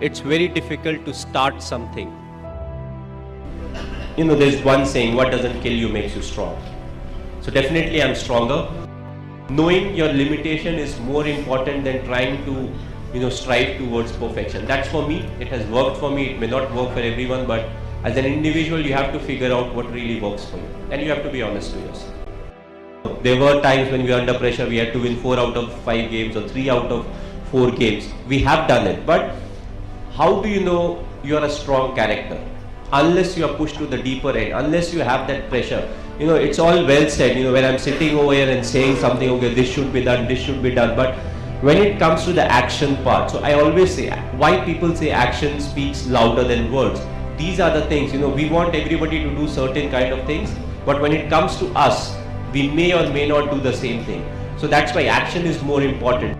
it's very difficult to start something. You know, there's one saying, what doesn't kill you makes you strong. So definitely I'm stronger. Knowing your limitation is more important than trying to, strive towards perfection. That's for me. It has worked for me. It may not work for everyone, but as an individual, you have to figure out what really works for you. And you have to be honest to yourself. There were times when we were under pressure, we had to win 4 out of 5 games or 3 out of 4 games. We have done it. But how do you know you are a strong character? Unless you are pushed to the deeper end, unless you have that pressure. It's all well said, when I'm sitting over here and saying something, okay, this should be done, this should be done. But when it comes to the action part, so I always say, why people say action speaks louder than words. These are the things, we want everybody to do certain kind of things, but when it comes to us, we may or may not do the same thing. So that's why action is more important.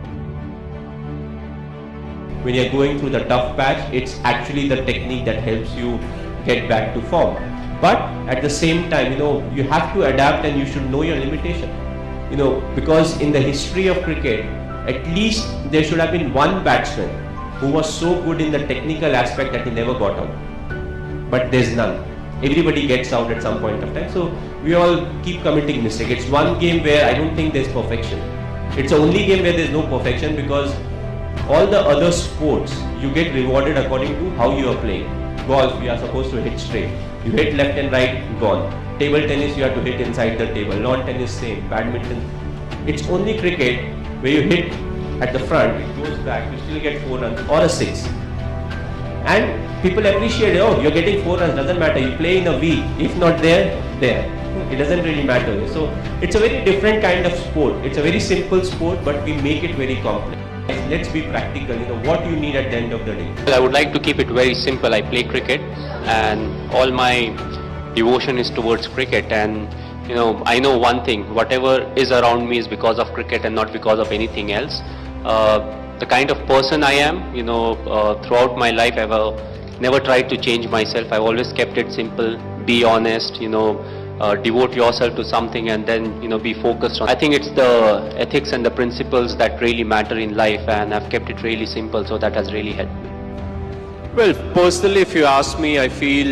When you're going through the tough patch, it's actually the technique that helps you get back to form. But at the same time, you have to adapt and you should know your limitation. Because in the history of cricket, at least there should have been one batsman who was so good in the technical aspect that he never got out. But there's none. Everybody gets out at some point of time. So we all keep committing mistakes. It's one game where I don't think there's perfection. It's the only game where there's no perfection, because all the other sports, you get rewarded according to how you are playing. Golf, you are supposed to hit straight. You hit left and right, gone. Table tennis, you have to hit inside the table. Lawn tennis, same. Badminton. It's only cricket where you hit at the front, it goes back, you still get 4 runs or a 6. And people appreciate, oh, you're getting 4 runs, doesn't matter. You play in a week. If not there. It doesn't really matter. So it's a very different kind of sport. It's a very simple sport, but we make it very complex. Let's be practical. What do you need at the end of the day? Well, I would like to keep it very simple. I play cricket, and all my devotion is towards cricket. And I know one thing: whatever is around me is because of cricket and not because of anything else. The kind of person I am, throughout my life, I've never tried to change myself. I've always kept it simple. Be honest. Devote yourself to something, and then be focused on. I think it's the ethics and the principles that really matter in life, and I've kept it really simple, so that has really helped me. Well, personally, if you ask me, I feel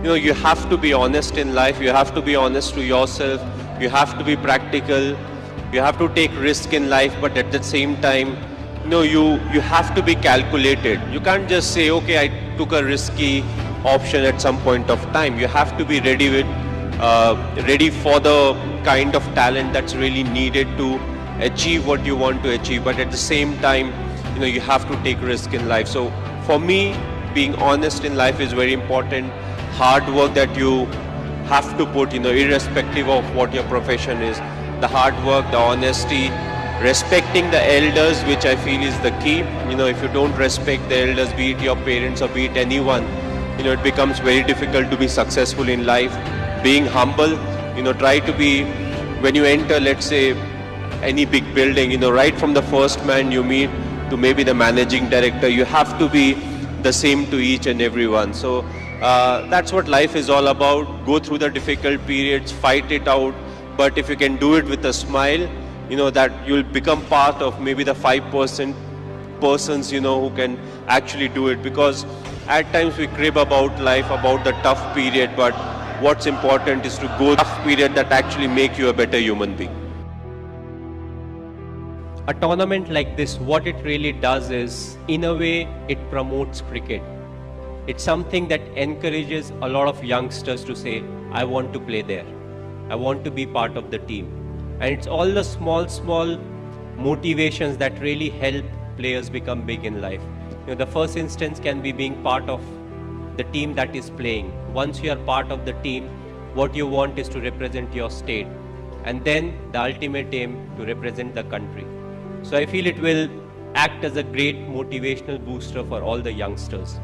you have to be honest in life. You have to be honest to yourself. You have to be practical. You have to take risk in life, but at the same time, you have to be calculated. You can't just say, okay, I took a risky option at some point of time. You have to be ready for the kind of talent that's really needed to achieve what you want to achieve. But at the same time, you have to take risk in life. So for me, being honest in life is very important. Hard work that you have to put, irrespective of what your profession is. The hard work, the honesty, respecting the elders, which I feel is the key. If you don't respect the elders, be it your parents or be it anyone, it becomes very difficult to be successful in life. Being humble, try to be, when you enter, let's say, any big building, right from the first man you meet to maybe the managing director, you have to be the same to each and everyone. So that's what life is all about. Go through the difficult periods, fight it out, but if you can do it with a smile, that you'll become part of maybe the 5% persons, who can actually do it. Because at times we crib about life, about the tough period, but what's important is to go through the tough period that actually make you a better human being. A tournament like this, what it really does is, in a way, it promotes cricket. It's something that encourages a lot of youngsters to say, I want to play there. I want to be part of the team. And it's all the small motivations that really help players become big in life. The first instance can be being part of the team that is playing. Once you are part of the team, what you want is to represent your state. And then the ultimate aim to represent the country. So I feel it will act as a great motivational booster for all the youngsters.